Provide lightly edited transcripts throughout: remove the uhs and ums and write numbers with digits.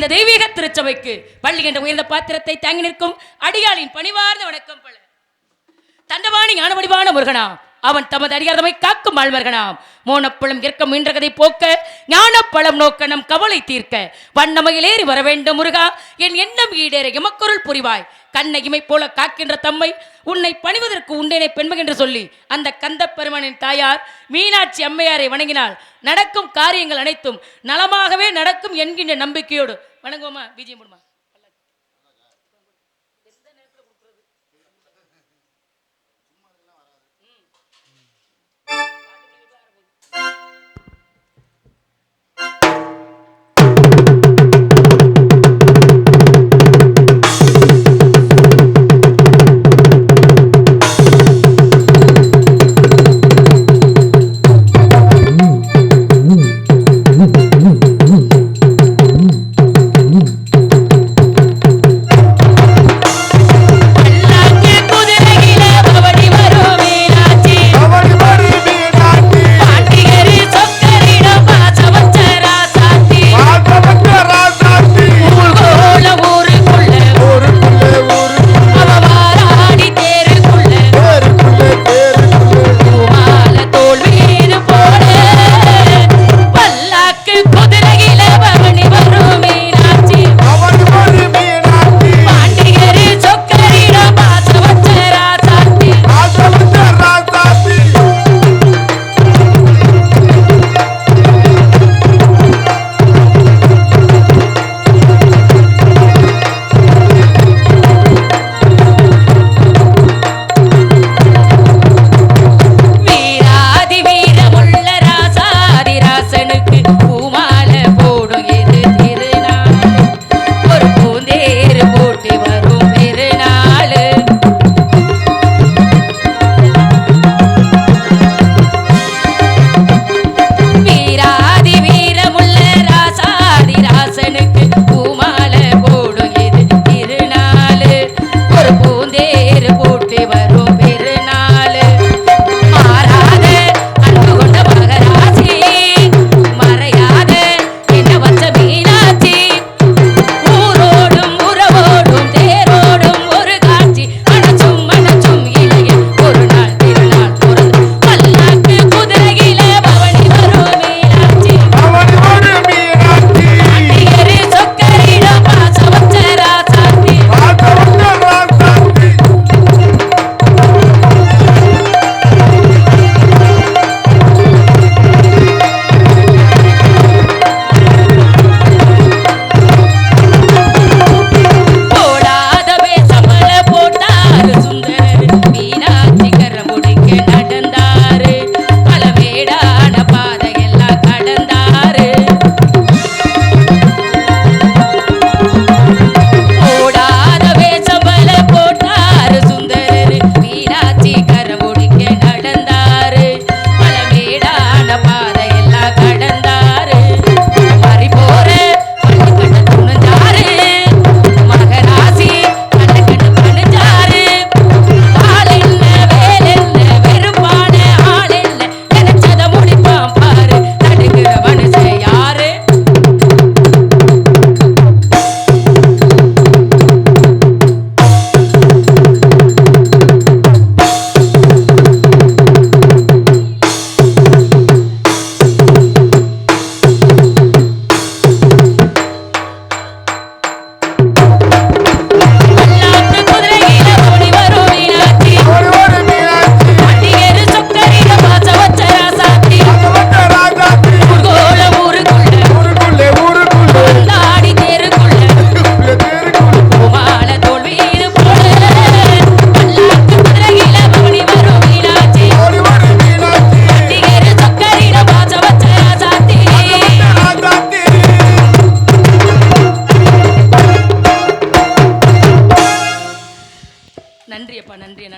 இந்த தெய்வீக திருச்சபைக்கு பள்ளி என்ற உயர்ந்த பாத்திரத்தை தாங்கி நிற்கும் அடியாளின் பணிவார்ந்த வணக்கம் பல. தண்டவாணி ஞானவடிவான முருகனா அவன் தமது அடியார்தமை காக்கும் ஆழ்வர்களாம். மோனப்பழம் ஏற்க மீன்றகதை போக்க ஞானப்பழம் நோக்க நம் கவலை தீர்க்க வண்ணமையிலேறி வர வேண்டும் முருகா, என் எண்ணம் ஈடேற எமக்கொருள் புரிவாய். கண்ணை இமை போல காக்கின்ற தம்மை உன்னை பணிவதற்கு உண்டேனை பெண்மை என்று சொல்லி அந்த கந்த பெருமானின் தாயார் மீனாட்சி அம்மையாரை வணங்கினால் நடக்கும் காரியங்கள் அனைத்தும் நலமாகவே நடக்கும் என்கின்ற நம்பிக்கையோடு வணங்குவோமா? விஜயம் போடுமா?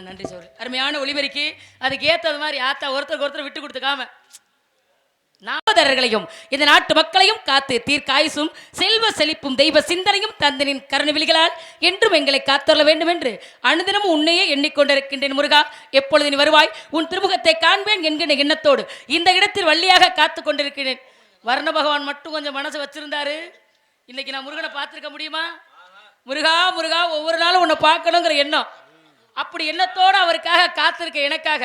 நன்றி சொல்ற அருமையான ஒளிபெருக்கி அதுக்கு ஏற்றது மாதிரி ஆத்தா ஒருத்தருக்கு ஒருத்தர் விட்டு கொடுத்துக்காம நாமதர்களையும் இந்த நாட்டு மக்களையும் காத்து தீர்க்காயுசும் செல்வ செழிப்பும் தெய்வ சிந்தனையும் தந்தனின் கருணவிழிகளால் என்றும் எங்களை காத்தொள்ள வேண்டும் என்று அனுதினமும் உன்னையே எண்ணிக்கொண்டிருக்கின்றேன் முருகா. எப்பொழுது நீ வருவாய் உன் திருமுகத்தை காண்பேன் என்கிற எண்ணத்தோடு இந்த இடத்தில் வள்ளியாக காத்து கொண்டிருக்கிறேன். வர்ண பகவான் மட்டும் கொஞ்சம் மனசு வச்சிருந்தாரு, இன்னைக்கு நான் முருகனை பார்த்துருக்க முடியுமா? முருகா முருகா ஒவ்வொரு நாளும் உன்னை பார்க்கணுங்கிற எண்ணம், அப்படி எண்ணத்தோடு அவருக்காக காத்திருக்கேன். எனக்காக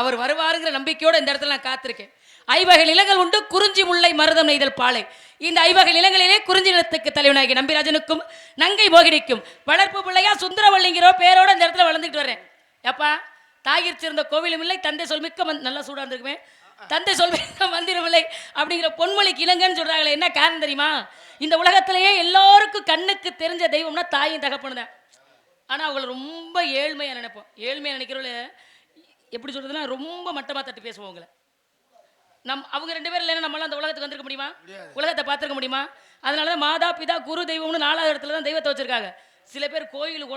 அவர் வருவாருங்கிற நம்பிக்கையோடு இந்த இடத்துல நான் காத்திருக்கேன். ஐவகை நிலங்கள் உண்டு, குறிஞ்சி முல்லை மருதம் நெய்தல் பாலை. இந்த ஐவகை நிலங்களிலே குறிஞ்சி நிலத்துக்கு தலைவனாகி நம்பிராஜனுக்கும் நங்கை மோகினிக்கும் வளர்ப்பு பிள்ளையா சுந்தரவள்ளிங்கிற பேரோட இந்த இடத்துல வளர்ந்துட்டு வரேன். எப்பா தாயிற் சிறந்த கோவிலும் இல்லை, தந்தை சொல்மிக்க நல்லா சூடாக இருந்திருக்குமே, தந்தை சொல்மிக்க மந்திரம் இல்லை அப்படிங்கிற பொன்மொழிக்கு இளங்கன்னு சொல்றாங்களே. என்ன காரணம் தெரியுமா? இந்த உலகத்திலேயே எல்லோருக்கும் கண்ணுக்கு தெரிஞ்ச தெய்வம்னா தாயும் தகப்பனு தான். ஆனால் அவங்களை ரொம்ப ஏழ்மையாக நினைப்போம். ஏழ்மையாக நினைக்கிறவங்கள எப்படி சொல்றதுன்னா ரொம்ப மட்டமாக தட்டு பேசுவோம். அவங்கள அவங்க 2 பேர் இல்லைன்னா நம்மளாம் அந்த உலகத்துக்கு வந்திருக்க முடியுமா? உலகத்தை பார்த்துருக்க முடியுமா? அதனால தான் மாதா பிதா குரு தெய்வம்னு 4வது இடத்துல தான் தெய்வத்தை வச்சிருக்காங்க. சில பேர் கோயில்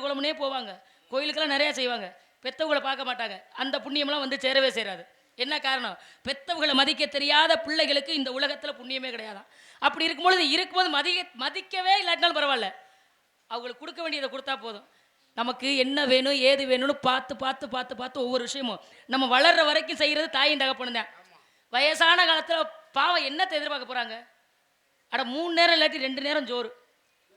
குளம்னே போவாங்க, கோயிலுக்கெல்லாம் நிறையா செய்வாங்க, பெத்தவங்களை பார்க்க மாட்டாங்க. அந்த புண்ணியம்லாம் வந்து சேரவே சேராது. என்ன காரணம்? பெத்தவங்களை மதிக்க தெரியாத பிள்ளைகளுக்கு இந்த உலகத்தில் புண்ணியமே கிடையாதான். அப்படி இருக்கும்போது மதிக்கவே இல்லாட்டினாலும் பரவாயில்ல, அவங்களுக்கு கொடுக்க வேண்டியதை கொடுத்தா போதும். நமக்கு என்ன வேணும் ஏது வேணும்னு பார்த்து பார்த்து பார்த்து பார்த்து ஒவ்வொரு விஷயமும் நம்ம வளர்ற வரைக்கும் செய்கிறது தாயும் தகப்பனும் தான். வயசான காலத்தில் பாவம் என்னத்தை எதிர்பார்க்க போகிறாங்க? அட 3 நேரம் இல்லாட்டி 2 நேரம் ஜோறு,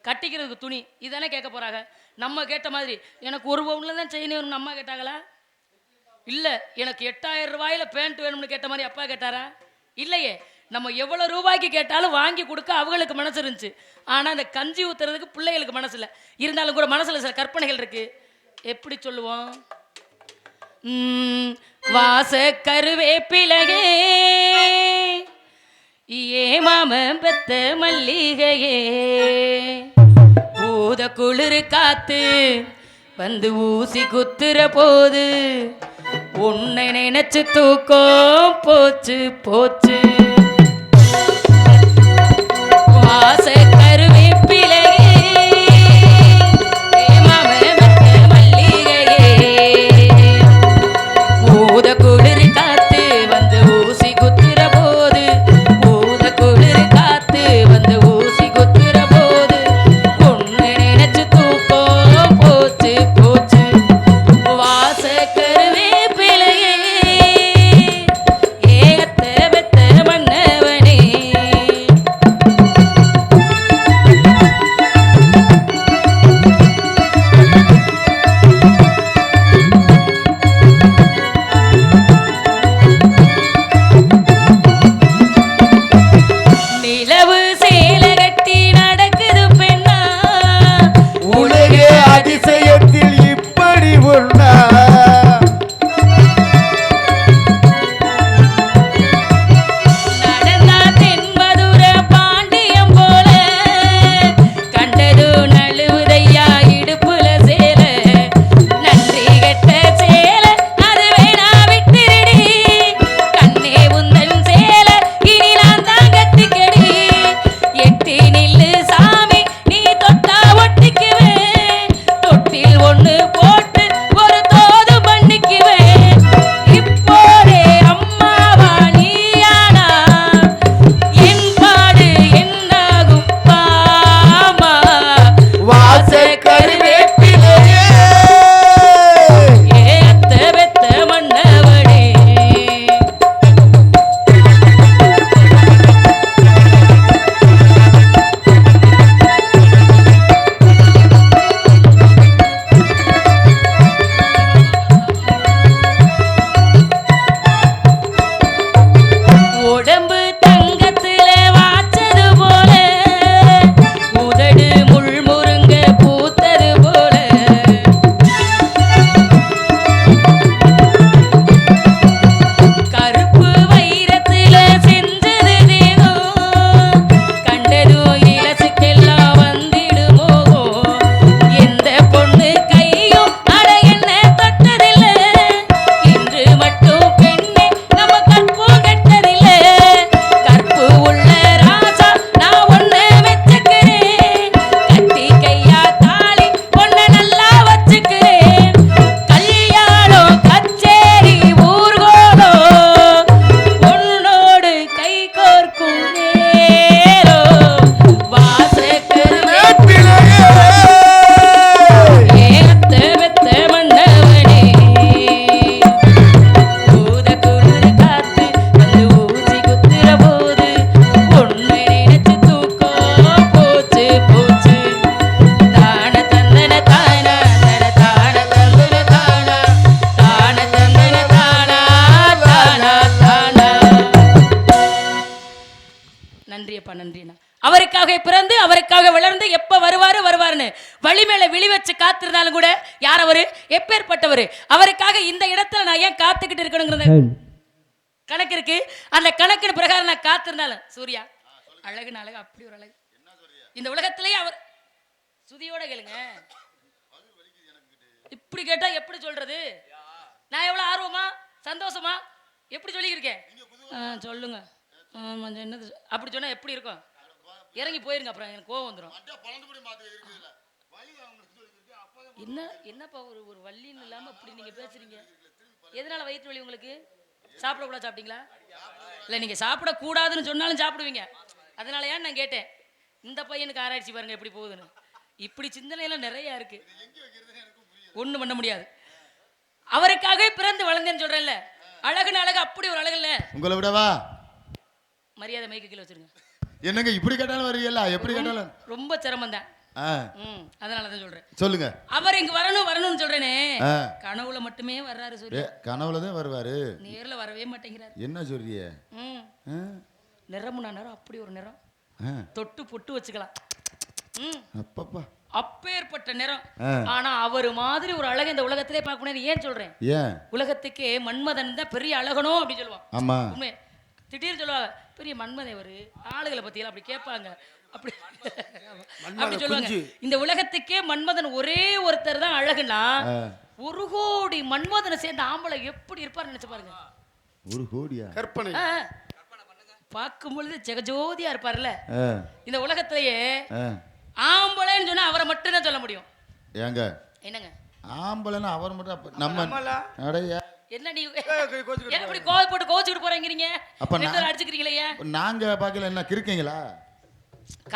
கட்டிக்கிறதுக்கு துணி, இதானே கேட்க போகிறாங்க. நம்ம கேட்ட மாதிரி எனக்கு 1 பவுனில் தான் செயின் வேணும்னு அம்மா கேட்டாங்களா? இல்லை. எனக்கு 8000 ரூபாயில் பேண்ட் வேணும்னு கேட்ட மாதிரி அப்பா கேட்டாரா? இல்லையே. நம்ம எவ்வளோ ரூபாய்க்கு கேட்டாலும் வாங்கி கொடுக்க அவங்களுக்கு மனசு இருந்துச்சு. ஆனால் அந்த கஞ்சி ஊற்றுறதுக்கு பிள்ளைகளுக்கு மனசு இல்லை. இருந்தாலும் கூட மனசில் சில கற்பனைகள் இருக்குது. எப்படி சொல்லுவோம்? வாச கருவேப்பிலகே ஏ மாம பெத்த மல்லிகையே, பூத குளிர் காத்து வந்து ஊசி குத்துற போது உன்னை நினைச்சு தூக்கம் போச்சு போச்சு. வாச கருவேப்பிலகே பூத்தது அவருக்காக வளர்ந்து எப்ப வருவாருன்னு வழி மேல விழி வச்சு காத்திருந்தாலும் கூட யார் அவரு, எப்பேற்பட்டவர், அவருக்காக இந்த இடத்துல நான் ஏன் காத்துக்கிட்டு இருக்கணுங்கிறது கணக்கு இருக்கு. அந்த கணக்கின் பிரகாரம் நான் காத்திருந்தாலும் சூர்யா அழகுன்னு அழகு, அப்படி ஒரு அழகு இந்த உலகத்திலேயே அவர். சுதியோட கேளுங்க, இப்படி கேட்டா எப்படி சொல்றது? நான் எவ்வளவு ஆர்வமா சந்தோஷமா எப்படி சொல்லியிருக்கேன் சொல்லுங்க. என்னது அப்படி சொன்னா எப்படி இருக்கும்? இறங்கி போயிருங்க, அப்புறம் எனக்கு கோவம் வந்துடும். என்னப்பா ஒரு வள்ளின்னு இல்லாம அப்படி நீங்க பேசுறீங்க? எதனால வயிற்று வலி உங்களுக்கு? சாப்பிடக்கூடாது சாப்பிட்டீங்களா? இல்லை நீங்கள் சாப்பிடக்கூடாதுன்னு சொன்னாலும் சாப்பிடுவீங்க. அதனால ஏன் நான் கேட்டேன். இந்த பையனுக்கு ஆராய்ச்சி பாருங்க எப்படி போகுதுன்னு. இப்படி சிந்தனையெல்லாம் நிறைய இருக்கு, ஒன்றும் பண்ண முடியாது. அவருக்காக பிறந்து வளர்ந்தேன்னு சொல்றேன்ல, அழகுன்னு அழகு, அப்படி ஒரு அழகு இல்ல. உங்களை விடவா மரியாதை மைக்கு கீழே வச்சிருங்க. என்னங்க இப்படி கேட்டாலும் வரீங்களா? எப்படி கேட்டாலும் ரொம்ப சிரமம் தான். அதனாலதான் சொல்றேன். சொல்லுங்க. அவர் இங்க வரணும்னு சொல்றேனே, கனவுல மட்டுமே வர்றாரு சூர்யா. கனவுலதான் வருவாரு, நேர்ல வரவே மாட்டேங்கிறாரு. என்ன சொல்றிய? நிறமுனா நிறம், அப்படி ஒரு நிறம், தொட்டு பொட்டு வச்சுக்கலாம். அப்பப்பா அப்பேற்பட்ட நிறம். ஆனா அவரு மாதிரி ஒரு அழகு இந்த உலகத்திலே பார்க்க முடியாது. ஏன் சொல்றேன்? உலகத்துக்கே மன்மதன் தான் பெரிய அழகனோ அப்படி சொல்லுவான். ஆமா, உண்மை. திடீர்னு சொல்லுவாங்க பெரிய மன்மதன் ஒரு ஆளுகளை பத்தி அப்படி கேட்பாங்க, அப்படி அப்படி சொல்லுவாங்க. இந்த உலகத்துக்கே மன்மதன் ஒரே ஒருத்தர் தான் அழகுனா, 1 கோடி மன்மதனை சேர்ந்த ஆம்பளை எப்படி இருப்பாரு நினைச்சு பாருங்க. 1 கோடியா? கற்பனை பார்க்கும் பொழுது ஜெகஜோதியா இருப்பார்ல. இந்த உலகத்திலேயே ஆம்பளைன்னு சொன்னா அவரை மட்டும் தான் சொல்ல முடியும். ஏங்க என்னங்க ஆம்பளைன்னா அவர் மட்டும்? நம்ம என்ன நீ எப்படி கோவப்பட்டு கோச்சுக்கிட்டு போறீங்க? அப்ப அடிச்சுக்கிறீங்களே, நாங்க பாக்கல என்ன கிறுக்கீங்களா?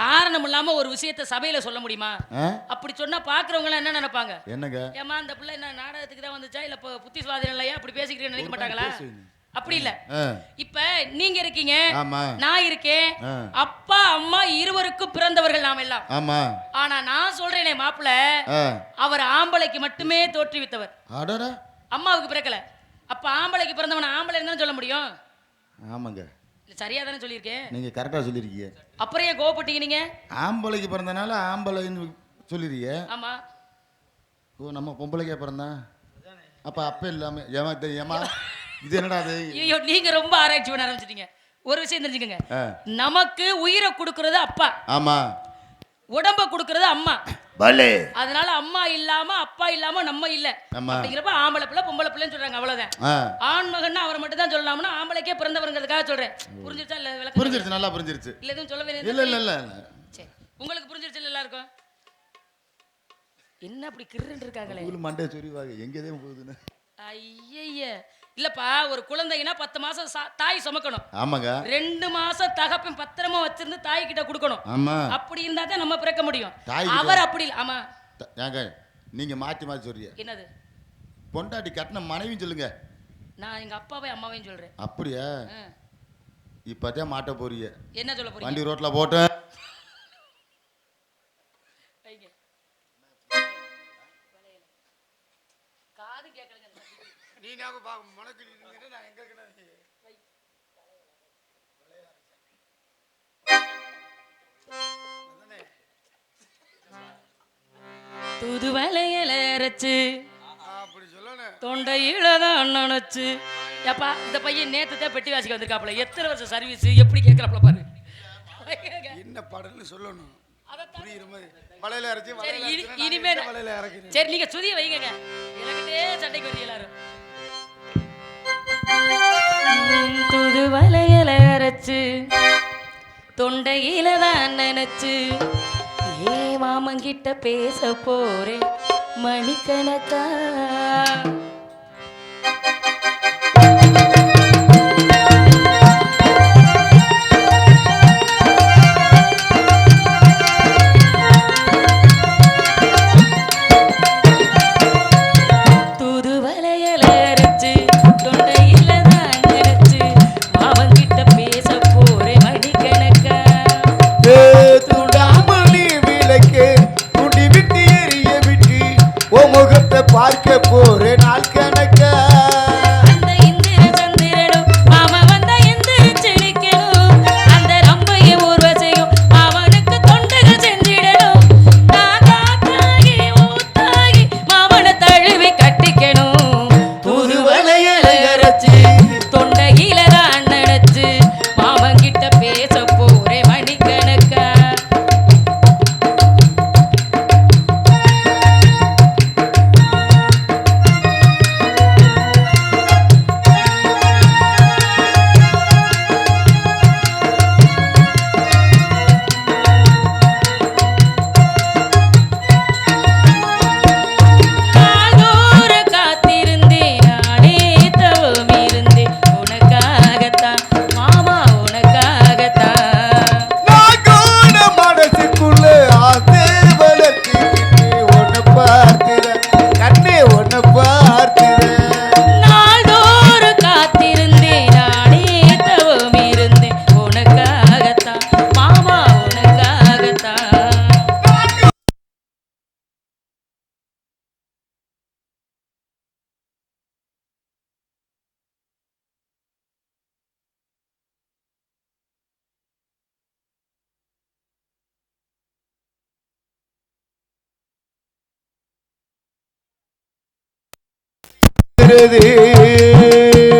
காரணம் இல்லாம ஒரு விஷயத்தை சபையில சொல்ல முடியுமா? அப்படி சொன்னா பாக்குறவங்க எல்லாம் என்ன நினைப்பாங்க? என்னங்க ஏமா இந்த பிள்ளை என்ன நாடகத்துக்கு தான் வந்துச்சா இல்ல புத்தி சுவாதீனம் இல்லையா அப்படி பேசிக்கிறேன்னு நினைக்க மாட்டாங்களா? அப்படி இல்ல. இப்ப நீங்க இருக்கீங்க, நான் இருக்கேன், அப்பா அம்மா இருவருக்கும் பிறந்தவர்கள் நாம எல்லாம். ஆமா. ஆனா நான் சொல்றேனே மாப்பிள்ள, அவர் ஆம்பளைக்கு மட்டுமே தோற்றுவித்தவர், அம்மாவுக்கு பிறக்கல. அப்ப ஆம்பளைக்கு பிறந்தவன் ஆம்பளை இருந்தாலும் சொல்ல முடியும். ஆமாங்க, சரியா தானே சொல்லியிருக்கேன்? நீங்க கரெக்டா சொல்லிருக்கீங்க. அப்புறம் ஏன் கோவப்பட்டீங்க நீங்க? ஆம்பளைக்கு பிறந்தனால ஆம்பளைன்னு சொல்லிருக்கீங்க. ஆமா. ஓ நம்ம பொம்பளைக்கே பிறந்தா அப்ப அப்ப இல்லாம ஏமா இது என்னடா அது? ஐயோ நீங்க ரொம்ப ஆராய்ச்சி பண்ண ஆரம்பிச்சிட்டீங்க. ஒரு விஷயம் தெரிஞ்சுக்கங்க, நமக்கு உயிரை கொடுக்கறது அப்பா, ஆமா, உடம்ப கொடுக்கறது அம்மா. அதனால அம்மா இல்லாம அப்பா இல்லாம நம்ம இல்ல அப்படிங்கிறப்ப ஆம்பளை பிள்ளை பொம்பளை பிள்ளைன்னு சொல்றாங்க, அவ்வளவுதான். ஆண் மகன் அவரை மட்டும் தான் சொல்லலாம்னா ஆம்பளைக்கே பிறந்தவருங்கிறதுக்காக சொல்றேன். புரிஞ்சிருச்சா? இல்ல விளக்கம் புரிஞ்சிருச்சு, நல்லா புரிஞ்சிருச்சு. இல்ல எதுவும் சொல்லவே இல்ல. சரி, உங்களுக்கு புரிஞ்சிருச்சு இல்ல எல்லாருக்கும்? என்ன அப்படி கிருன்னு இருக்காங்களே, மண்டே சொரிவாங்க எங்கதே போகுதுன்னு. ஐயய்ய இல்லப்பா, ஒரு குழந்தைனா 10 மாசம் தாய் சுமக்கணும். ஆமாங்க. 2 மாசம் தகப்பன் பத்திரமா வச்சிருந்து தாய் கிட்ட கொடுக்கணும். ஆமா, அப்படி இருந்தா தான் நம்ம பிறக்க முடியும். அவர் அப்படி இல்ல. ஆமா, ஏங்க நீங்க மாத்தி மாத்தி சொல்றீங்க. என்னது? பொண்டாட்டி கட்டின மனைவின்னு சொல்லுங்க. நான் எங்க அப்பாவை அம்மாவையும் சொல்றேன். அப்படியா? இப்பதான் மாட்ட போறீங்க. என்ன சொல்ல போறீங்க? வண்டி ரோட்ல போட்டு காது கேட்கலங்க. நீ நாம பாக்க மனக்கு நின்னு நான் எங்க இருக்கேன்? தூது வலையில அரைச்சு அப்படி சொல்லணும், தொண்டையில தான் நினைச்சு. ஏப்பா இந்த பையன் நேத்து தான் பெட்டி வாசிக்க வந்திருக்காப்ல, எத்தனை வருஷம் சர்வீஸ், எப்படி கேட்கறாப்ல பாரு. என்ன பாடல்னு சொல்லணும் புரியுற மாதிரி. வலையில அரைச்சு இனிமே சரி நீங்க சுதிய வைங்க, எனக்கிட்டே சண்டைக்கு வரீங்க எல்லாரும். தூது வலையில அரைச்சு தொண்டையில தான் நினைச்சு, ஏ மாமங்கிட்ட பேச போறேன் மணிக்கணக்கா. பார்க்க போறேன் நாள்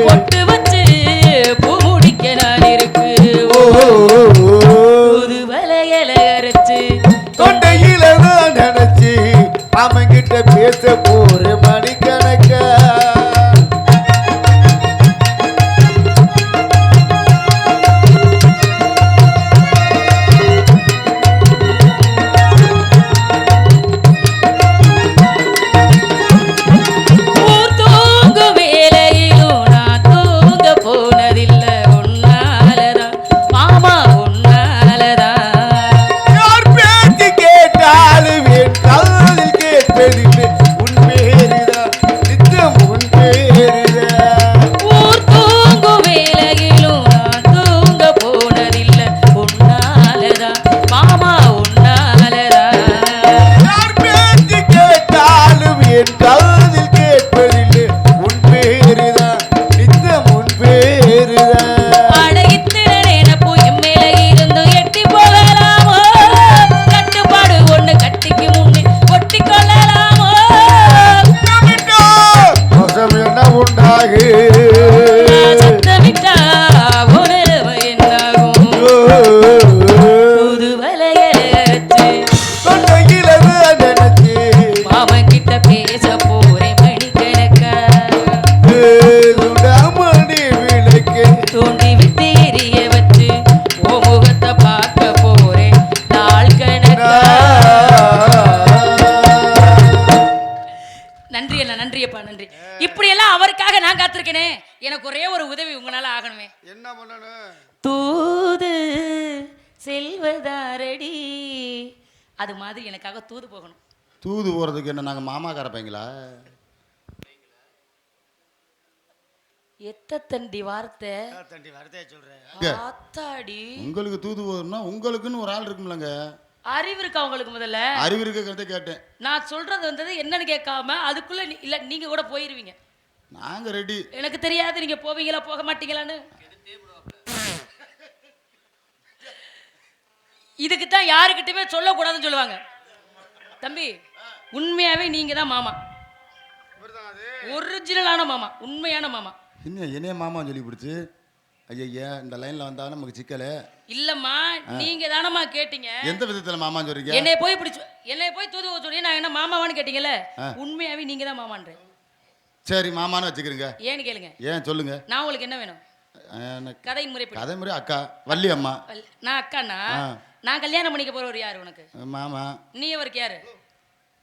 பொட்டு வச்சு பூ முடிக்க நான் இருக்கு புது வலையல அரைச்சு தொண்டையில தான் நினைச்சு அவங்கிட்ட பேச போற மணிக்கணக்கா எனக்கு ஒரே ஒரு உதவி உங்களால ஆகணுமே. என்ன பண்ணணும்? தூது செல்வதாரடி அது மாதிரி எனக்காக தூது போகணும். தூது போறதுக்கு என்ன நாங்க மாமா கரப்பீங்களா? எத்தண்டி வார்த்தை சொல்றேன். ஆத்தாடி உங்களுக்கு தூது போறதுன்னா உங்களுக்குன்னு ஒரு ஆள் இருக்கும்லங்க. அறிவு இருக்கா உங்களுக்கு? முதல்ல அறிவு இருக்க கேட்டேன். நான் சொல்றது வந்தது என்னன்னு கேட்காம அதுக்குள்ள இல்ல நீங்க கூட போயிருவீங்க. நாங்க ரெடி. எனக்கு தெரியாது நீங்க போவீங்களா போக மாட்டீங்களான்னு. இதுக்கு தான் யாருக்கிட்டயுமே சொல்லக்கூடாதுன்னு சொல்லுவாங்க. தம்பி உண்மையாவே நீங்க தான் மாமா, ஒரிஜினலான மாமா, உண்மையான மாமா. என்னைய மாமா சொல்லி பிடிச்சு ஐயா இந்த லைன்ல வந்தா நமக்கு சிக்கல இல்லம்மா. நீங்க தானம்மா கேட்டீங்க. எந்த விதத்துல மாமா சொல்றீங்க? என்னைய போய் தூது சொல்லி நான் என்ன மாமாவான்னு கேட்டீங்கல்ல, உண்மையாவே நீங்க தான் மாமான்றேன். சரி மாமான்னு வச்சுக்கிறீங்க. ஏன்னு கேளுங்க. ஏன் சொல்லுங்க. நான் உங்களுக்கு என்ன வேணும்? கதை முறை அக்கா வள்ளி அம்மா. நான் அக்கானா நான் கல்யாணம் பண்ணிக்க போறவர் யாரு உனக்கு? மாமா. நீ அவருக்கு யாரு?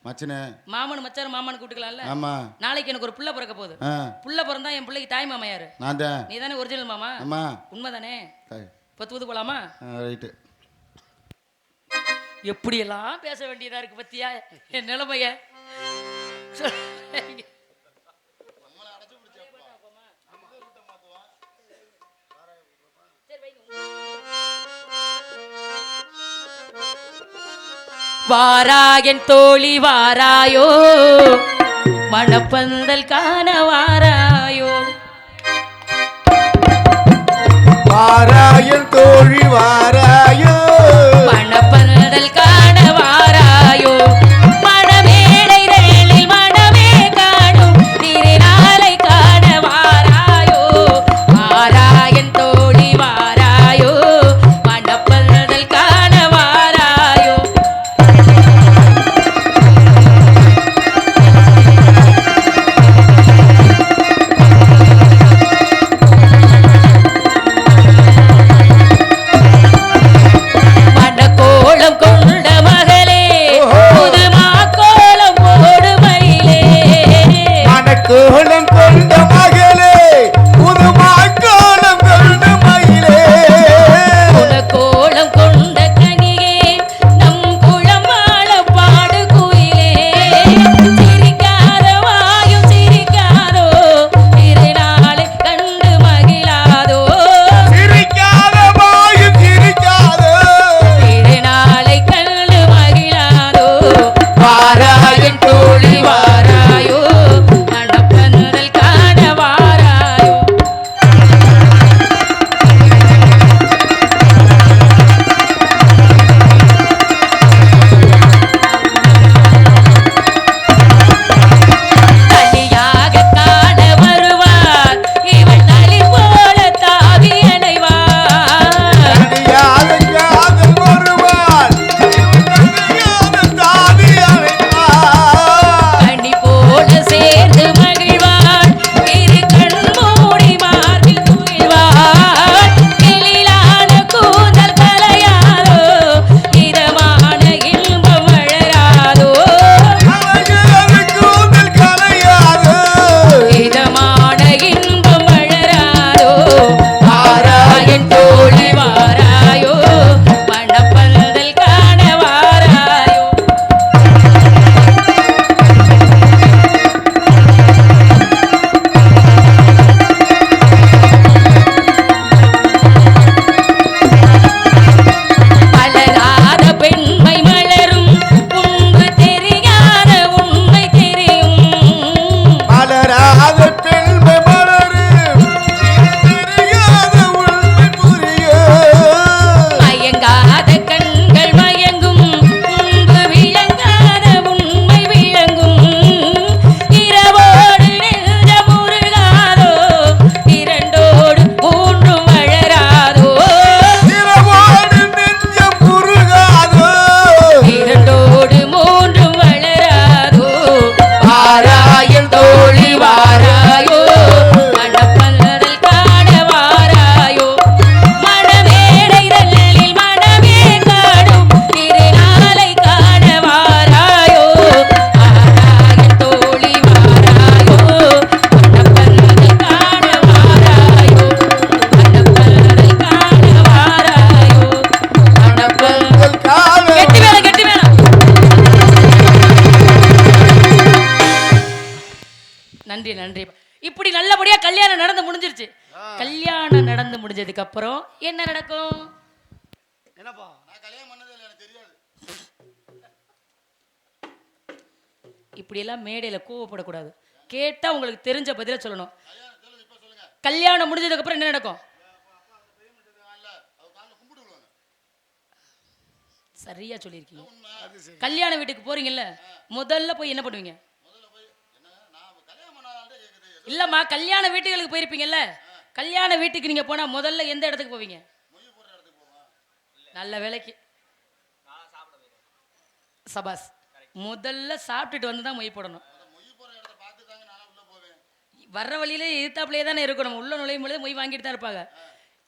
மச்சனே. மாமன் மச்சான் மாமான்னு கூப்பிட்டுக்கலாம்ல. ஆமா. நாளைக்கு எனக்கு ஒரு புள்ள பிறக்க போகுது. புள்ள பிறந்தா என் பிள்ளைக்கு தாய் மாமா யாரு? நான் தான். நீ தானே ஒரிஜினல் மாமா? ஆமா. உண்மைதானே? இப்ப தூது போலாமா? ரைட்டு. எப்படி எல்லாம் பேச வேண்டியதா இருக்கு பத்தியா என் நிலைமைய. வாராயன் தோழி வாராயோ, மணப்பந்தல் காண வாராயோ. வாராயன் தோழி வாராயோ, மணப்பந்தல் காண வாராயோ. மணமேடை ரேலில் மணமே காணும் திருநாளை காண வாராயோ. வாராயன் தோழி வாராயோ, மணப்பந்தல் காண வாராயோ. மணக்கோ நன்றி நன்றி. இப்படி நல்லபடியா கல்யாணம் நடந்து முடிஞ்சிருச்சு. கல்யாணம் நடந்து முடிஞ்சதுக்கு அப்புறம் என்ன நடக்கும்? என்னப்பா நான் கல்யாணம் பண்ணதே இல்லை, எனக்கு தெரியாது. இப்படி எல்லாம் மேடையில கோவப்படக்கூடாது. கேட்டா உங்களுக்கு தெரிஞ்ச பதில சொல்லணும். கல்யாணம் முடிஞ்சதுக்கு அப்புறம் என்ன நடக்கும்? சரியா சொல்லியிருக்கீங்க. கல்யாண வீட்டுக்கு போறீங்கல்ல, முதல்ல போய் என்ன பண்ணுவீங்க? இல்லம்மா, கல்யாண வீட்டுகளுக்கு போயிருப்பீங்கல்ல, கல்யாண வீட்டுக்கு நீங்க போனா முதல்ல எந்த இடத்துக்கு போவீங்க? நல்ல வேலைக்கு சபாஸ். முதல்ல சாப்பிட்டுட்டு வந்து தான் மொய் போடணும். வர்ற வழியிலே எதிர்த்தாப்புலேயே தானே இருக்கும். நம்ம உள்ள நுழையும் பொழுது மொய் வாங்கிட்டு தான் இருப்பாங்க.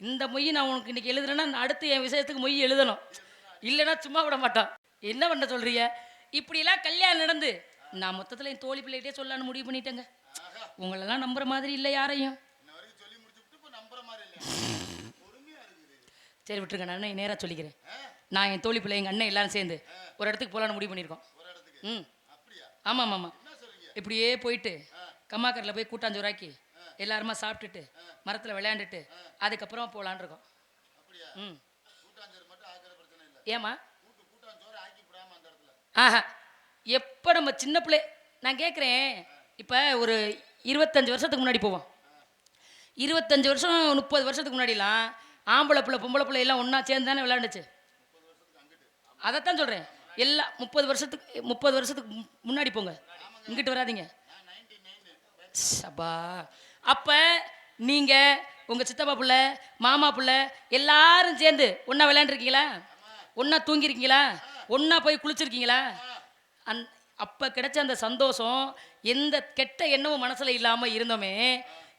இந்த மொய் நான் உனக்கு இன்னைக்கு எழுதுறேன்னா அடுத்து என் விஷயத்துக்கு மொய் எழுதணும், இல்லைன்னா சும்மா விட மாட்டான். என்ன பண்ண சொல்றீங்க? இப்படிலாம் கல்யாணம் நடந்து நான் மொத்தத்தில் என் தோழி பிள்ளைகிட்டே சொல்லலான்னு முடிவு பண்ணிட்டேங்க. உங்களெல்லாம் நம்புற மாதிரி இல்லை யாரையும். சரி விட்டுருங்க, நான் அண்ணன் நேராக சொல்லிக்கிறேன். நான் என் தோழி பிள்ளை எங்கள் அண்ணன் எல்லாரும் சேர்ந்து ஒரு இடத்துக்கு போகலான்னு முடிவு பண்ணியிருக்கோம். ஆமாம் ஆமாம். இப்படியே போயிட்டு கம்மாக்கரில் போய் கூட்டாஞ்சோறாக்கி எல்லாருமா சாப்பிட்டுட்டு மரத்தில் விளையாண்டுட்டு அதுக்கப்புறம் போகலான் இருக்கோம். ஏமா? ஆஹா, எப்போ நம்ம சின்ன பிள்ளை நான் கேட்குறேன். இப்போ ஒரு 25 வருஷத்துக்கு முன்னாடி போவோம். 25 வருஷம் 30 வருஷத்துக்கு முன்னாடிலாம் ஆம்பளை பிள்ளை பொம்பளை பிள்ளை எல்லாம் ஒன்றா சேர்ந்து தானே விளையாண்டுச்சு. அதைத்தான் சொல்கிறேன். எல்லாம் 30 வருஷத்துக்கு முன்னாடி போங்க, இங்கிட்டு வராதிங்க. சபா. அப்போ நீங்கள் உங்கள் சித்தப்பா பிள்ளை மாமா பிள்ளை எல்லாரும் சேர்ந்து ஒன்றா விளையாண்டுருக்கீங்களா? ஒன்றா தூங்கிருக்கீங்களா? ஒன்றா போய் குளிச்சிருக்கீங்களா? அப்போ கிடைச்ச அந்த சந்தோஷம், எந்த கெட்ட எண்ணமும் மனசில் இல்லாமல் இருந்தோமே,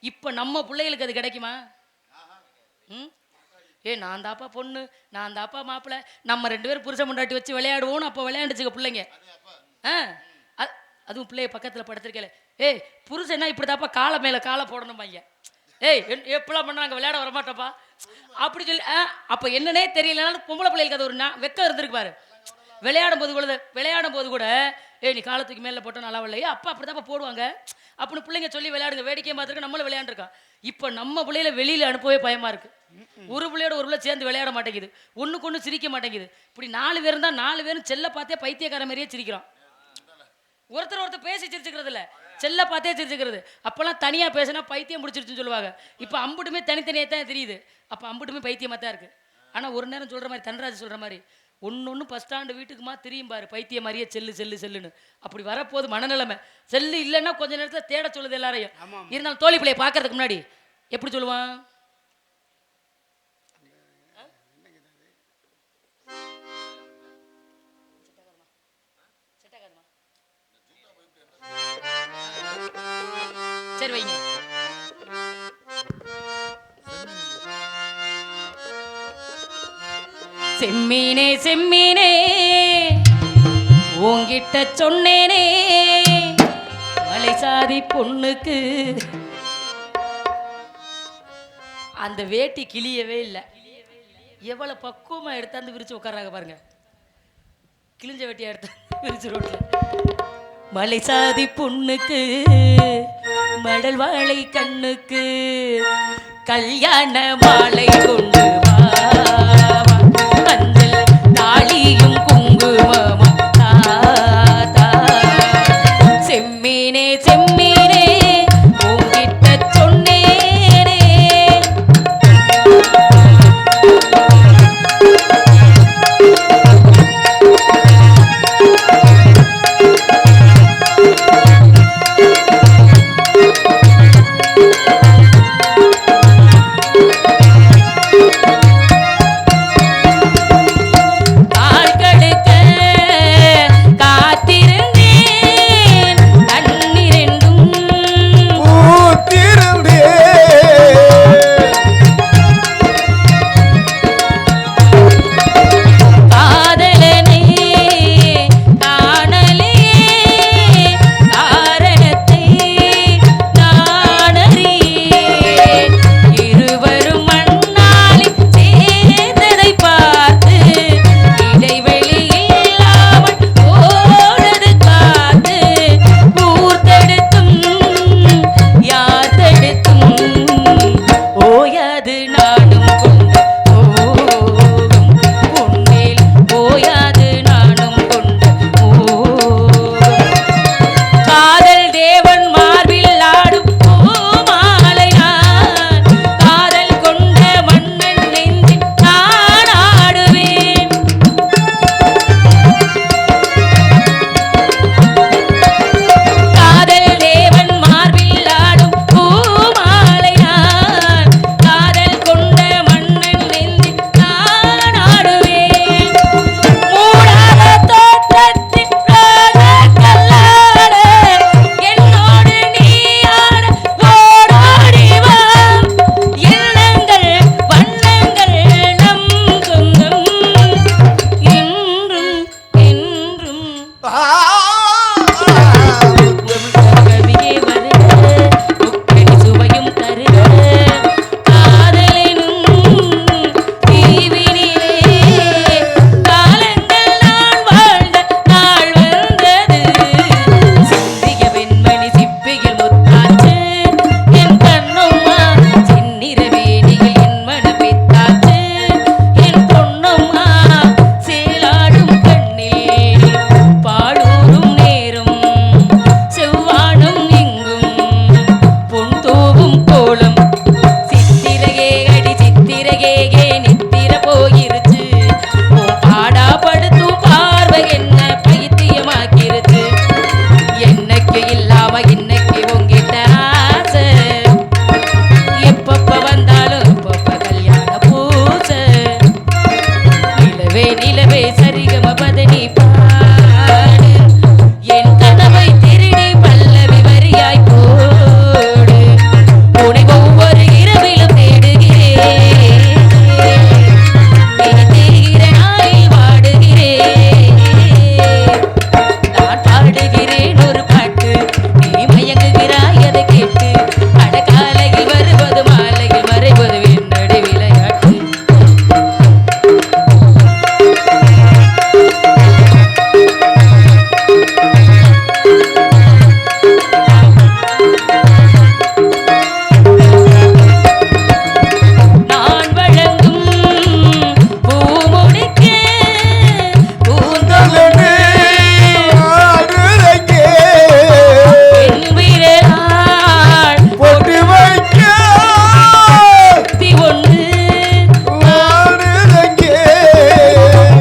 இப்போ நம்ம பிள்ளைகளுக்கு அது கிடைக்குமா? நான் தாப்பா பொண்ணு, நான் தாப்பா மாப்பிள்ளை, நம்ம 2 பேரும் புருஷ முண்டாட்டி வச்சு விளையாடுவோன்னு அப்போ விளையாண்டுச்சுக்க பிள்ளைங்க. அதுவும் பிள்ளைய பக்கத்தில் படுத்திருக்கல, புருஷன்னா இப்படி தாப்பா காலை மேலே காலை போடணும் பையன், எப்பெல்லாம் பண்ணாங்க விளையாட வரமாட்டப்பா அப்படி சொல்லி. அப்போ என்னன்னே தெரியலனாலும் பொம்பளை பிள்ளைகளுக்கு அது ஒரு வெக்கம் இருந்திருக்கு பாரு. விளையாடும் போது கூட நீ காலத்துக்கு மேலே போட்டால் நல்லா இல்லையே, அப்பா அப்படி தாப்பா போடுவாங்க அப்படின்னு பிள்ளைங்க சொல்லி விளையாடுங்க. வேடிக்கையை பார்த்துருக்க நம்மளும் விளையாண்டுருக்கோம். இப்போ நம்ம பிள்ளையில வெளியில் அனுப்பவே பயமாக இருக்குது. ஒரு பிள்ளையோட ஒரு பிள்ளை சேர்ந்து விளையாட மாட்டேங்குது, ஒன்றுக்கு ஒன்று சிரிக்க மாட்டேங்குது. இப்படி 4 பேர் இருந்தால் 4 பேரும் செல்ல பார்த்தே பைத்தியக்கார மாதிரியே சிரிக்கிறோம். ஒருத்தர் பேசி சிரிச்சுக்கிறது இல்லை, செல்ல பார்த்தே சிரிச்சுக்கிறது. அப்போல்லாம் தனியாக பேசினா பைத்தியம் பிடிச்சிருச்சுன்னு சொல்லுவாங்க. இப்போ அம்புட்டுமே தனித்தனியாக தான் தெரியுது. அப்போ அம்புட்டுமே பைத்தியமாக தான் இருக்குது. ஆனால் ஒரு நேரம் சொல்கிற மாதிரி தன்ராஜ் சொல்கிற மாதிரி ஒன்று பஸ் ஸ்டாண்டு வீட்டுக்குமா திரியும் பாரு, பைத்தியம் மாதிரியே செல்லுன்னு. அப்படி வரப்போது மனநிலைமை. செல்லு இல்லைன்னா கொஞ்ச நேரத்தில் தேட சொல்லுது எல்லாரையும். இருந்தாலும் தோழி பிள்ளையை பார்க்கறதுக்கு முன்னாடி எப்படி சொல்லுவான்? சரி வைங்க. செம்மீனே செம்மீனே உங்கிட்ட சொன்னேனே, மலை சாதி பொண்ணுக்கு அந்த வேட்டி கிளியவே இல்லை. எவ்வளவு பக்குவமா எடுத்தாந்து விரிச்சு உட்கார்றாங்க பாருங்க. கிழிஞ்ச வேட்டியா எடுத்து விரிச்சு ரோட்ல. மலை சாதி பொண்ணுக்கு மடல் வாழை கண்ணுக்கு கல்யாண மாலை கொண்டு வா, மஞ்சள் தாலியும் குங்குமமும் தாத்தா. செம்மீனே செம்மீனே உங்கிட்ட சொன்னேனே. கவியே வருக முக்கணி சுவையும் தருக காதலினும் தீவினிலே காலங்கள் நான் வாழ்ந்த நாள் வந்தது சிந்திய வெண்மணி சிப்பியில் முத்தாச்சு என் கண்ணம்மா சின்னிற வேணியில் என் மனப்பித்தாச்சு என் பொன்னம்மா சேலாடும் கண்ணில் பாடூரும் நேரும் செவ்வானம் எங்கும் பொன் தூவும் கோலம் சித்திரையே அடி சித்திரையே நித்திர போயிருச்சு உன் பாடா படுத்தும் பார்வை என்ன பைத்தியமாக்கிருச்சு என்னைக்கு இல்லாம இன்னைக்கு உங்கிட்ட ஆசை எப்பப்ப வந்தாலும் இப்பப்ப கல்யாண பூசை நிலவே நிலவே சரிகம பதனி பாடு என் கனவை திருடி பல்லவி வரியாய் போடு உனை ஒவ்வொரு இரவிலும் தேடுகிறேன் நீ தெரிகிற நாளில் வாடுகிறேன் நான் பாடுகிறேன் ஒரு பாட்டு நீ மயங்குகிறாய் அதை கேட்டு அடகாலையில் வருவது மாலையில் மறைவது என்னடி விளையாட்டு நான் வழங்கும் பூமுடிக்க பூந்தொழு என் விரலால் போட்டு வைக்க ஒத்தி ஒன்று ஆடுதங்கே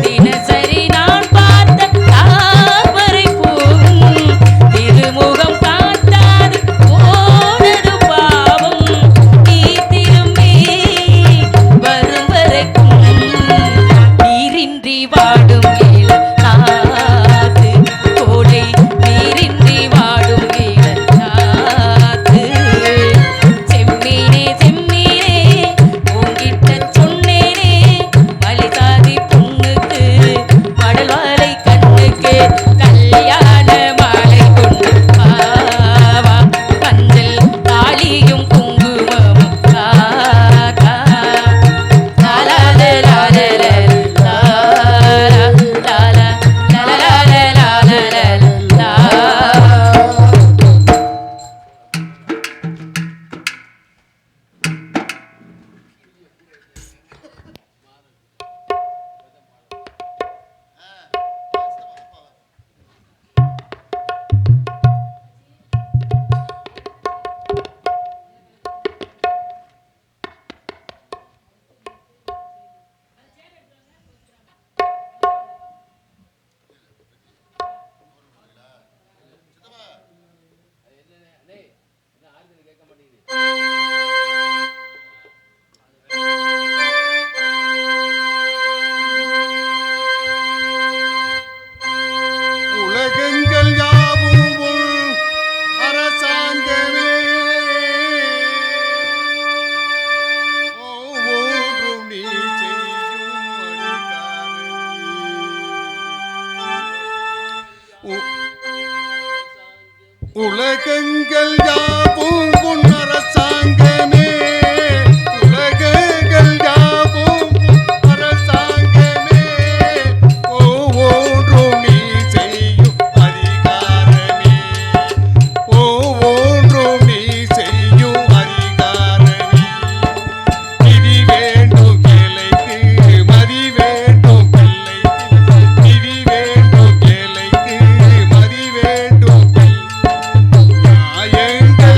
தினசரி நான் பார்த்த தாமரை பூவும் திருமுகம் காட்டாது போனது பாவம் நீ திரும்பி வரும் வரைக்கும் நீரின்றி வாடும் இள நாத்து கோடை நீரின்றி வாடும் இள நாத்து செம்மீனே செம்மீனே உங்கிட்ட சொன்னேனே மலைசாதி பொண்ணுக்கு மடல்வாலை கண்ணுக்கு கல்யாண மாலை கொண்டு வா மஞ்சள் தாலியும் குங்குமமும் காக்கா லாலால லாலால லாலா லாலா லாலால லாலால லா உலகங்கள் யாவும் உன் அரசாங்கமே ஒவ்வொன்றும் நீ செய்யும் அதிகாரமே. உலகங்கள் யாவும் உன் அரசாங்கமே உலகங்கள் யாவும் உன் அரசாங்கமே ஒவ்வொன்றும் நீ செய்யும் அதிகாரமே ஒவ்வொன்றும் நீ செய்யும் அதிகாரமே நிதி வேண்டும் ஏழைக்கு மதி வேண்டும் பிள்ளைக்கு நிதி வேண்டும் ஏழைக்கு மதி வேண்டும் பிள்ளை நியாயங்கள்